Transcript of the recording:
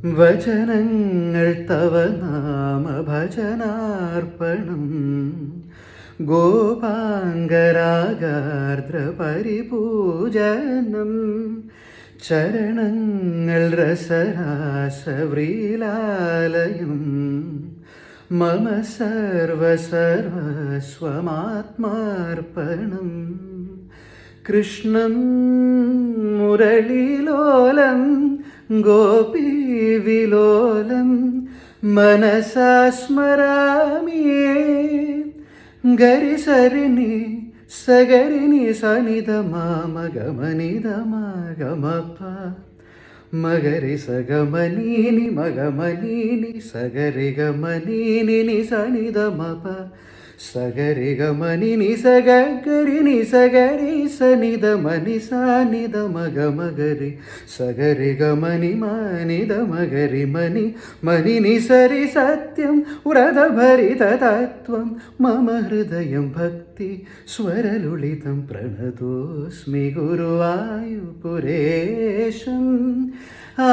വചനങ്ങൾ തവ നാമഭജനാർപ്പണം ഗോപാംഗരാഗാർദ്ര പരിപൂജനം ചരണങ്ങൾ രസരാസവ്രീലാലയം മമ സർവസർവസ്വമാത്മാർപ്പണം കൃഷ്ണം മുരളീലോലം ഗോപീവിലോലം മനസാ സ്മരാമി ഗരി സരിനി സഗരിനി സനിധ മാമഗമനിധ മാഗമപ മഗരി സഗമനീനി മഗമനീനി സഗരി ഗമനീനി നി സനിധ മപ സഗരി ഗമനി നി സഗരി നി സഗരി സനിധ മനി സാനിധ മഗമഗരി സഗരി ഗമനി മാനിധ മഗരി മനി മനി നി സരി സത്യം വ്രതഭരിത തത്വം മമ ഹൃദയം ഭക്തി സ്വരലുളിതം പ്രണതോസ്മി ഗുരുവായൂപുരേശം ആ